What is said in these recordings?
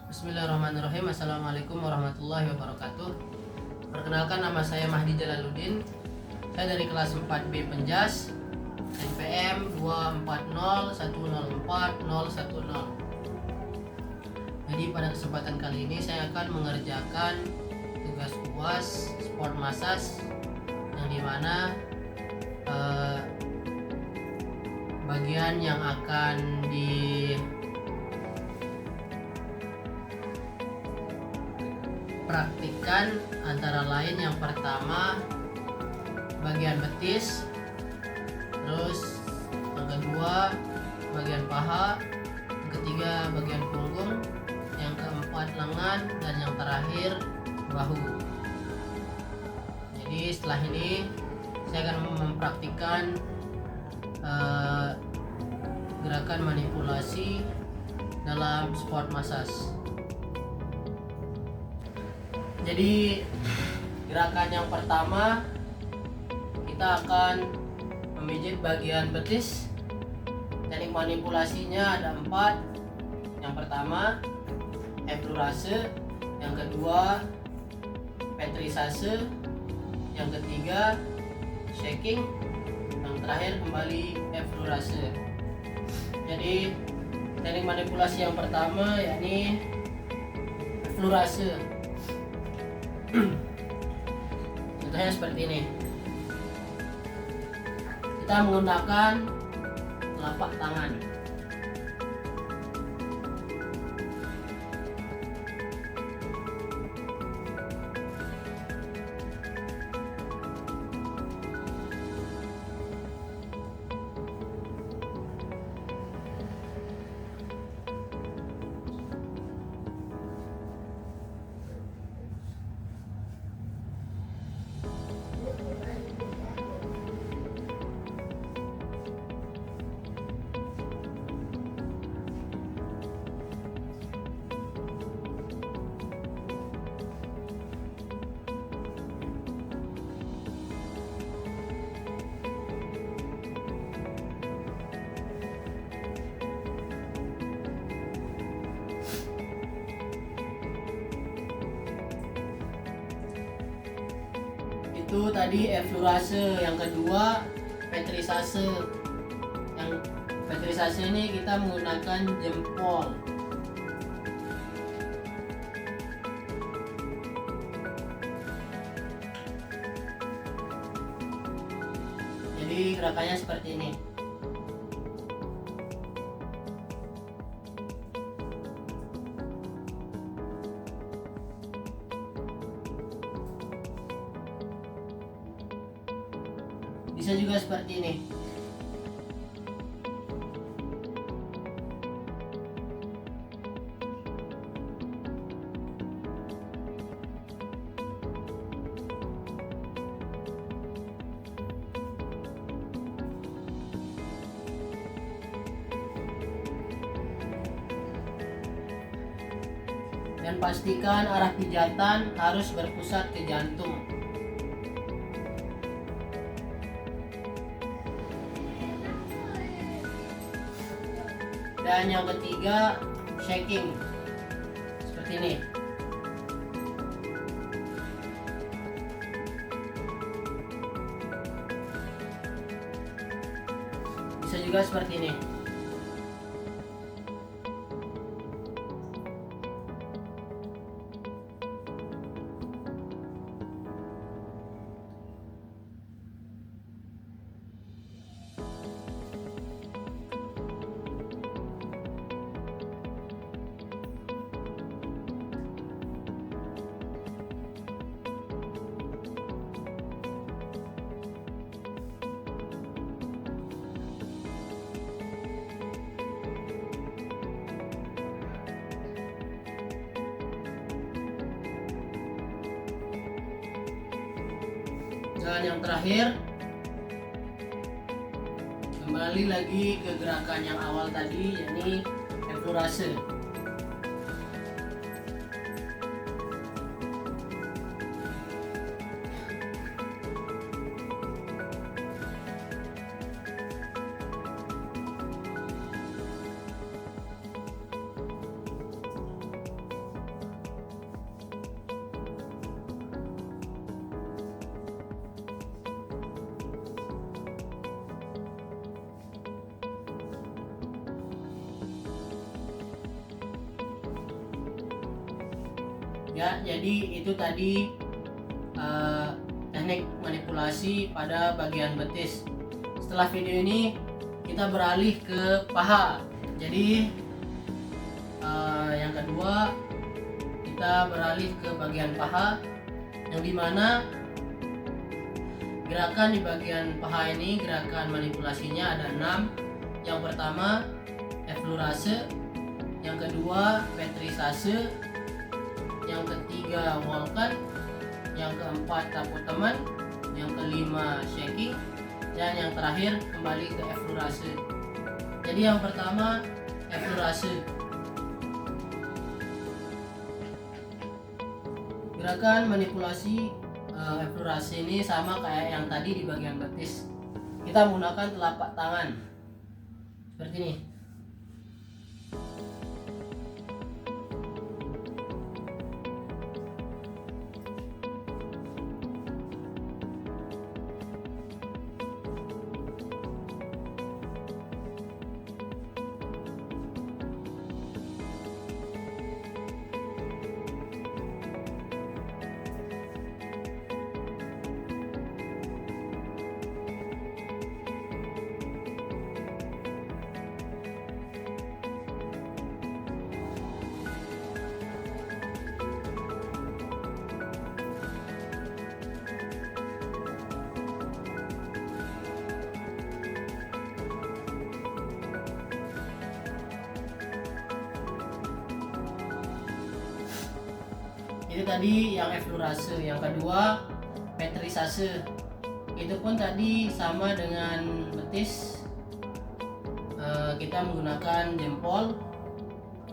Bismillahirrahmanirrahim. Assalamualaikum warahmatullahi wabarakatuh. Perkenalkan, nama saya Mahdi Jalaluddin. Saya dari kelas 4B Penjas, NPM 24010410. Jadi pada kesempatan kali ini saya akan mengerjakan tugas UAS Sport Massage, yang dimana bagian yang akan dipraktikkan antara lain yang pertama bagian betis, terus yang kedua bagian paha, yang ketiga bagian punggung, yang keempat lengan, dan yang terakhir bahu. Jadi setelah ini saya akan mempraktikkan gerakan manipulasi dalam sport massage. Jadi gerakan yang pertama kita akan memijit bagian betis. Teknik manipulasinya ada 4. Yang pertama effleurase, yang kedua petrisase, yang ketiga shaking, yang terakhir kembali effleurase. Jadi teknik manipulasi yang pertama yakni effleurase. Contohnya seperti ini. Kita menggunakan telapak tangan. Itu tadi effleurase. Yang kedua petrisase. Yang petrisase ini kita menggunakan jempol. Jadi gerakannya seperti ini. Bisa juga seperti ini. Dan pastikan arah pijatan harus berpusat ke jantung. Dan yang ketiga shaking, seperti ini. Bisa juga seperti ini. Dan yang terakhir, kembali lagi ke gerakan yang awal tadi, yakni effleurase. Ya, jadi itu tadi teknik manipulasi pada bagian betis. Setelah video ini kita beralih ke paha. Jadi yang kedua kita beralih ke bagian paha, yang dimana gerakan di bagian paha ini, gerakan manipulasinya ada 6. Yang pertama effleurase, yang kedua petrisase, yang ketiga volcan, yang keempat tapoteman, yang kelima shaking, dan yang terakhir kembali ke effleurase. Jadi yang pertama effleurase. Gerakan manipulasi effleurase ini sama kayak yang tadi di bagian betis. Kita menggunakan telapak tangan seperti ini. Itu tadi yang effleurase. Yang kedua petrisase. Itu pun tadi sama dengan betis. Kita menggunakan jempol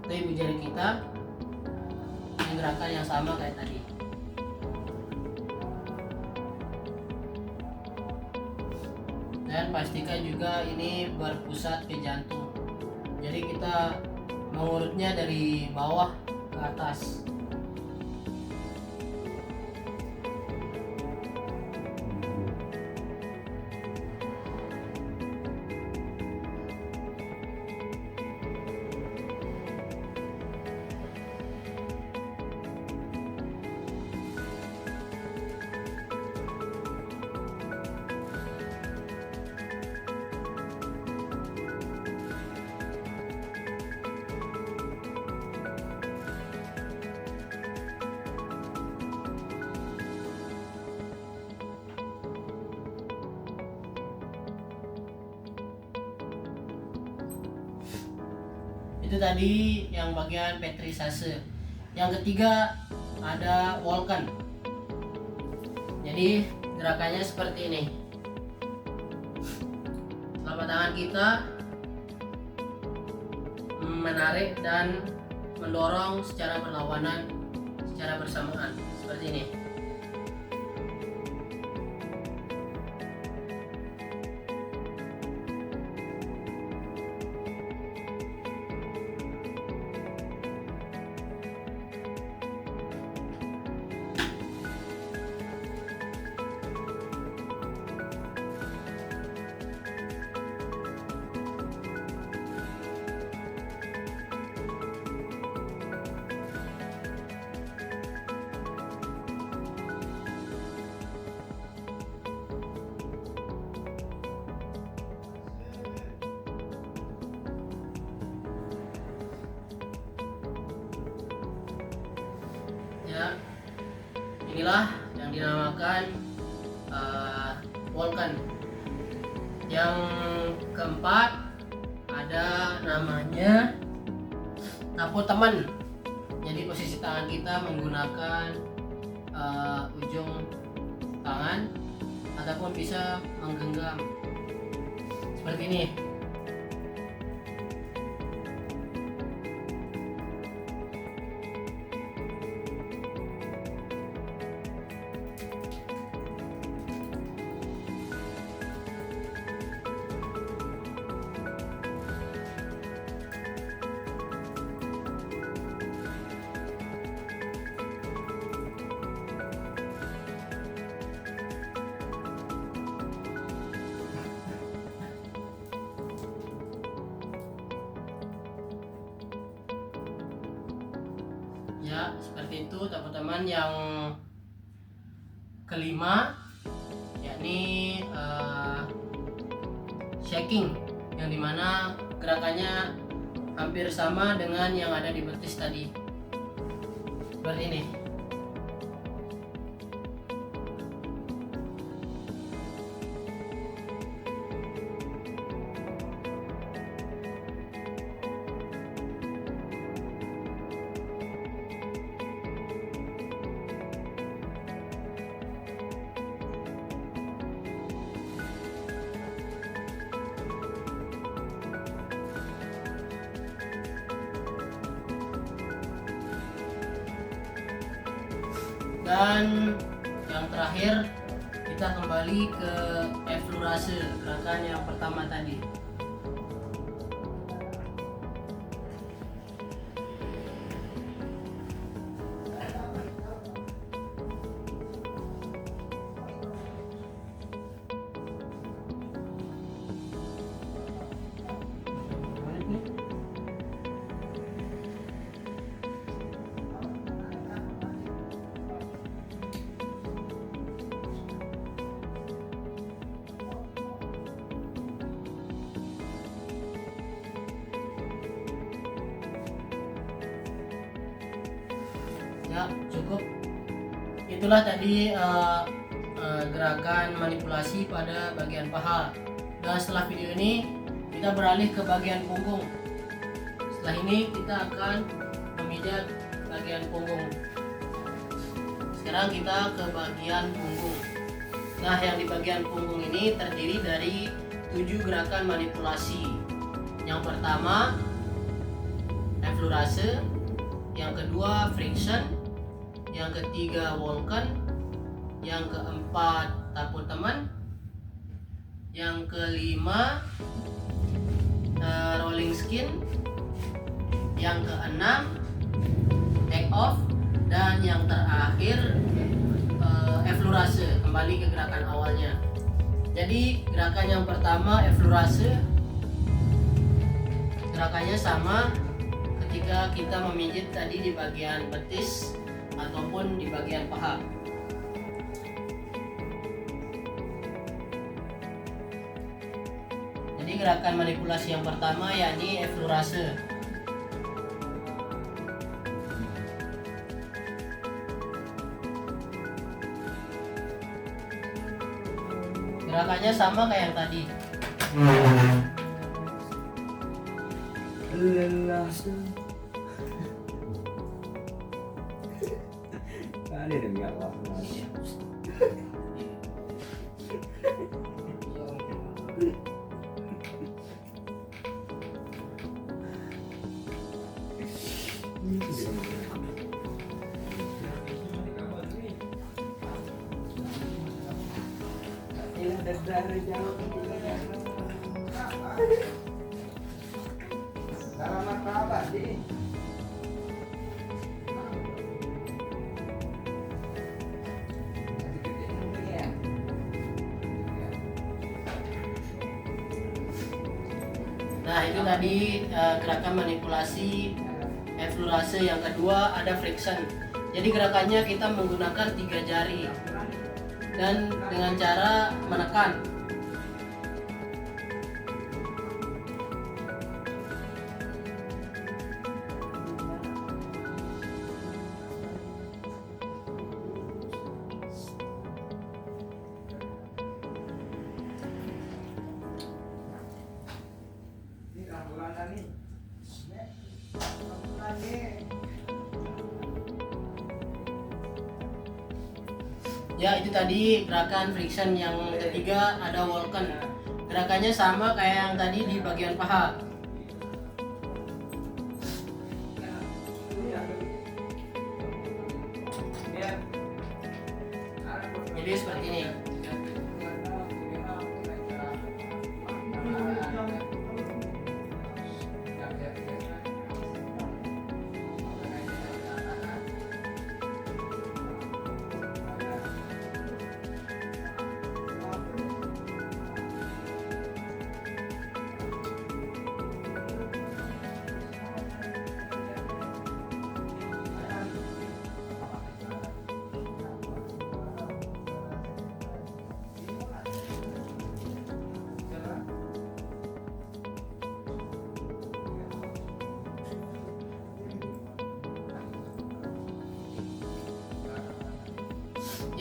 atau ibu jari kita, yang gerakan yang sama kayak tadi. Dan pastikan juga ini berpusat ke jantung. Jadi kita mengurutnya dari bawah ke atas. Itu tadi yang bagian petrisase. Yang ketiga ada volcan. Jadi gerakannya seperti ini. Telapak tangan kita menarik dan mendorong secara berlawanan, secara bersamaan seperti ini. Ya, inilah yang dinamakan volcan. Yang keempat ada namanya tapoteman. Jadi posisi tangan kita menggunakan ujung tangan ataupun bisa menggenggam seperti ini. Ya, seperti itu teman-teman. Yang kelima yakni shaking, yang dimana gerakannya hampir sama dengan yang ada di betis tadi, seperti ini. Dan yang terakhir kita kembali ke effleurase, gerakan yang pertama tadi. Ya, cukup. Itulah tadi gerakan manipulasi pada bagian paha. Dan setelah video ini kita beralih ke bagian punggung. Setelah ini kita akan memijat bagian punggung. Sekarang kita ke bagian punggung. Nah, yang di bagian punggung ini terdiri dari 7 gerakan manipulasi. Yang pertama effleurase, yang kedua friction, yang ketiga walken, yang keempat tapu teman, yang kelima rolling skin, yang keenam take off, dan yang terakhir effleurase, kembali ke gerakan awalnya. Jadi gerakan yang pertama effleurase, gerakannya sama ketika kita memijit tadi di bagian betis ataupun di bagian paha. Jadi gerakan manipulasi yang pertama yakni effleurase. Gerakannya sama kayak yang tadi. Ada enggak apa? Selamat kabar sih. Nah, itu tadi gerakan manipulasi effleurase. Yang kedua ada friction. Jadi gerakannya kita menggunakan 3 jari dan dengan cara menekan. Ya, itu tadi gerakan friction. Yang ketiga ada walken. Gerakannya sama kayak yang tadi di bagian paha. Jadi seperti ini.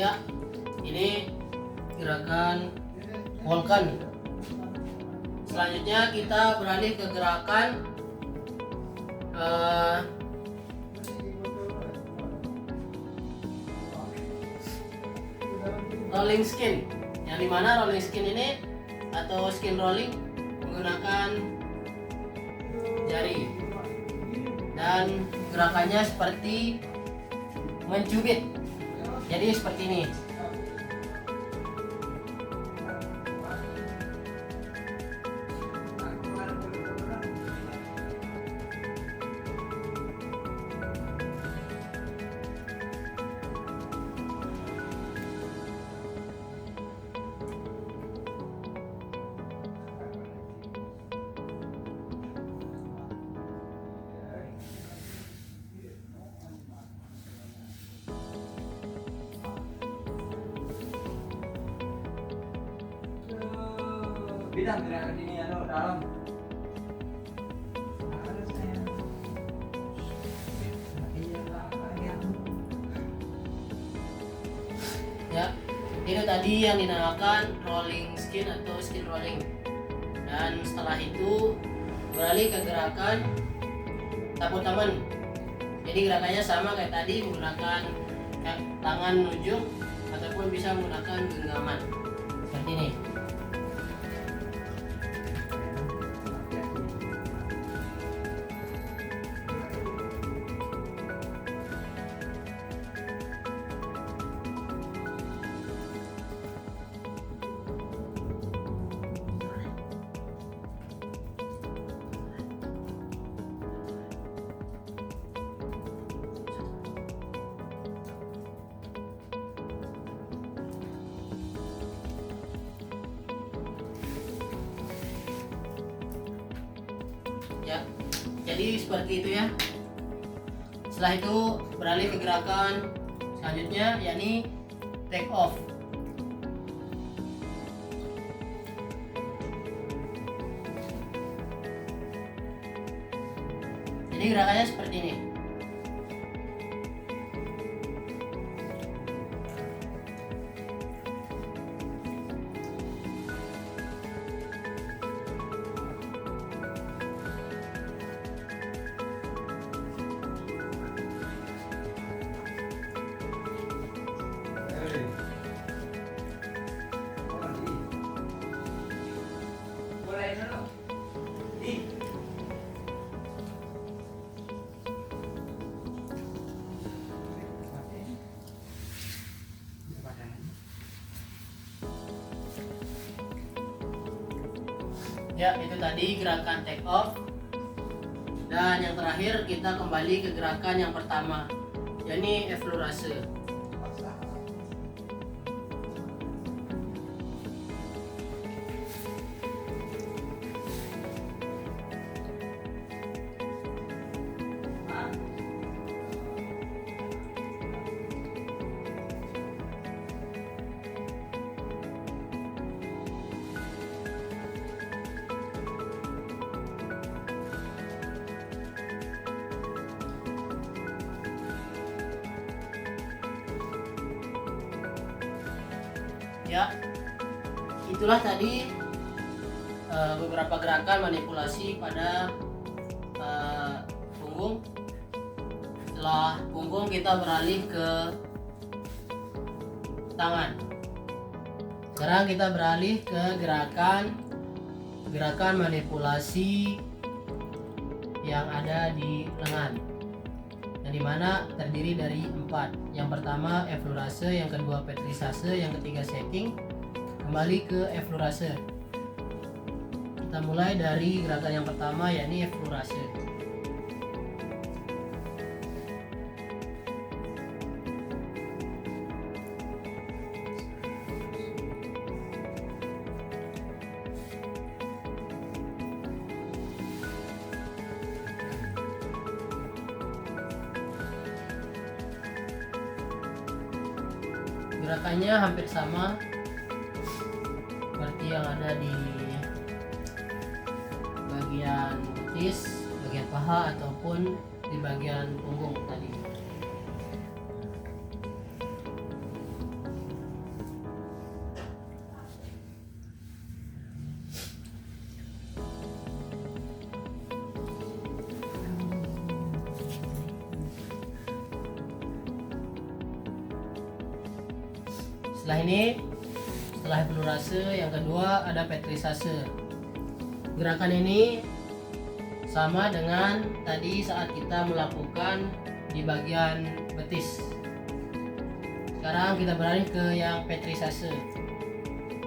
Ya, ini gerakan Volkan. Selanjutnya kita beralih ke gerakan rolling skin. Yang dimana rolling skin ini atau skin rolling menggunakan jari, dan gerakannya seperti mencubit. Jadi seperti ini. Bidang gerakan ini dalam. Ya, itu tadi yang dinamakan rolling skin atau skin rolling. Dan setelah itu beralih ke gerakan sapu tangan. Jadi gerakannya sama kayak tadi, menggunakan tangan menunjuk ataupun bisa menggunakan genggaman seperti ini. Ya, jadi seperti itu ya. Setelah itu beralih ke gerakan selanjutnya, yakni take off. Jadi gerakannya seperti ini. Ya, itu tadi gerakan take off. Dan yang terakhir kita kembali ke gerakan yang pertama, yakni effleurase. Ya, itulah tadi beberapa gerakan manipulasi pada punggung. Setelah punggung kita beralih ke tangan. Sekarang kita beralih ke gerakan manipulasi yang ada di lengan, yang dimana terdiri dari 4. Yang pertama effleurase, yang kedua petrisase, yang ketiga shaking. Kembali ke effleurase. Kita mulai dari gerakan yang pertama, yakni effleurase. Gerakannya hampir sama seperti yang ada di bagian betis, bagian paha ataupun di bagian punggung tadi. Setelah eflurase, yang kedua ada petrisase. Gerakan ini sama dengan tadi saat kita melakukan di bagian betis. Sekarang kita beralih ke yang petrisase.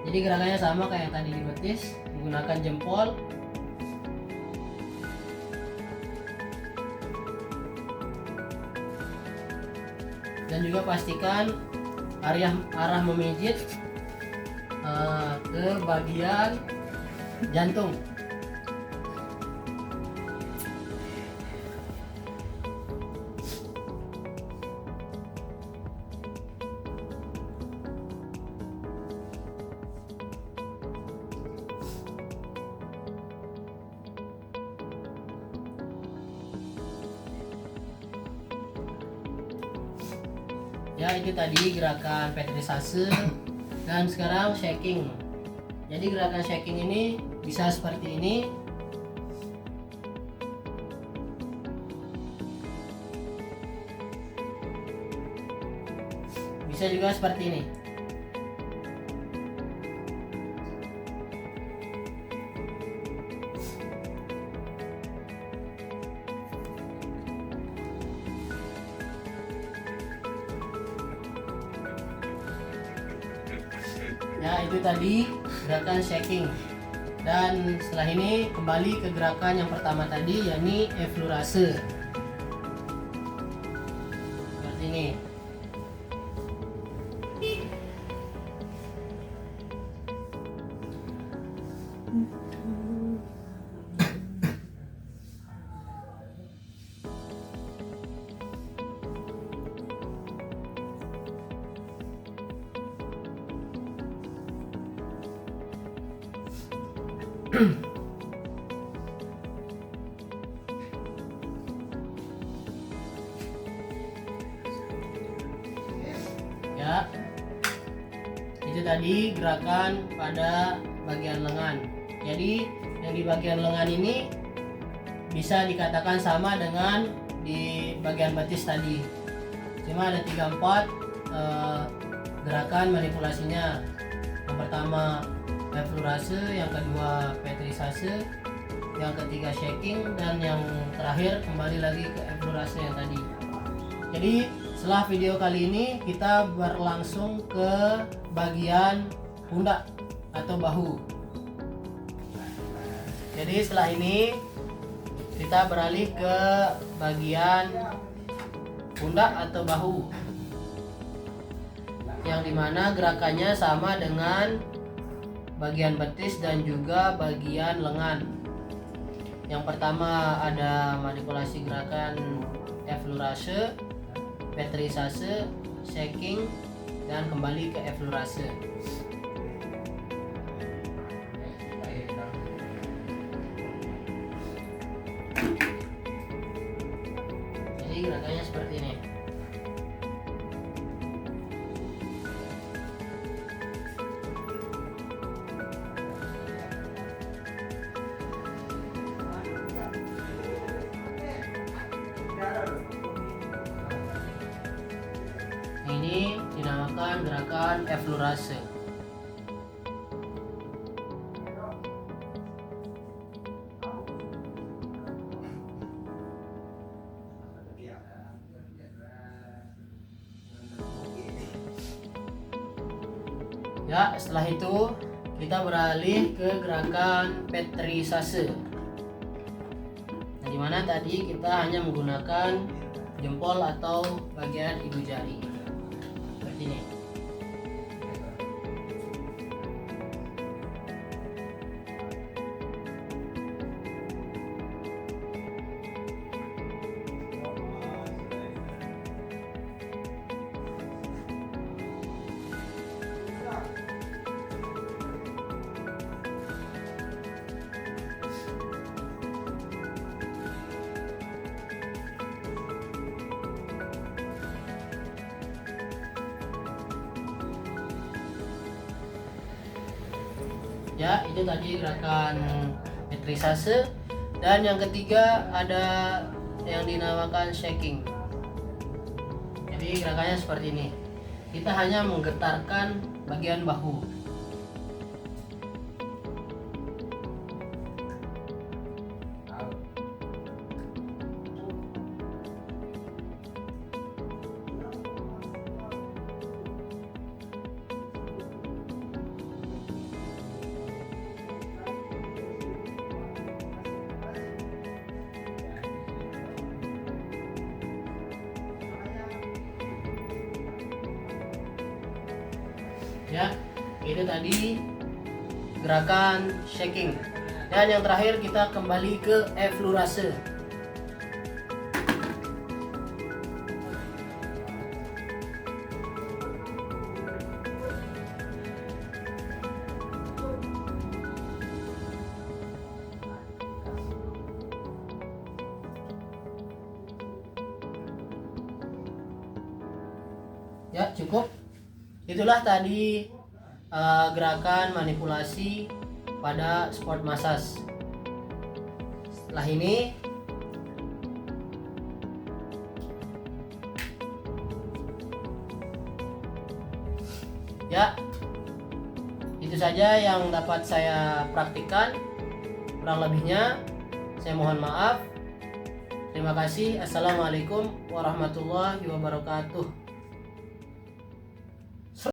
Jadi gerakannya sama kayak yang tadi di betis, menggunakan jempol. Dan juga pastikan arah memijit ke bagian jantung. Ya, itu tadi gerakan petrisase. Dan sekarang shaking. Jadi gerakan shaking ini bisa seperti ini. Bisa juga seperti ini. Ya, itu tadi gerakan shaking. Dan setelah ini kembali ke gerakan yang pertama tadi, yakni eflurase. Seperti ini. Ya, itu tadi gerakan pada bagian lengan. Jadi yang di bagian lengan ini bisa dikatakan sama dengan di bagian betis tadi, cuma ada 3-4 gerakan manipulasinya. Yang pertama eflurase, yang kedua petrisase, yang ketiga shaking, dan yang terakhir kembali lagi ke eflurase yang tadi. Jadi setelah video kali ini kita berlangsung ke bagian pundak atau bahu. Jadi setelah ini kita beralih ke bagian pundak atau bahu, yang dimana gerakannya sama dengan bagian betis dan juga bagian lengan. Yang pertama ada manipulasi gerakan eflurase, petrisase, shaking, dan kembali ke eflurase. Jadi gerakannya seperti ini. Ini dinamakan gerakan eflurase. Ya, setelah itu kita beralih ke gerakan petrisase. Nah, dimana tadi kita hanya menggunakan jempol atau bagian ibu jari. Seperti ini. Ya, itu tadi gerakan petrisase. Dan yang ketiga ada yang dinamakan shaking. Jadi gerakannya seperti ini. Kita hanya menggetarkan bagian bahu. Ya, itu tadi gerakan shaking. Dan yang terakhir kita kembali ke effleurase. Ya, cukup. Itulah tadi gerakan manipulasi pada sport massage. Setelah ini ya, itu saja yang dapat saya praktikkan. Kurang lebihnya saya mohon maaf. Terima kasih. Assalamualaikum warahmatullahi wabarakatuh.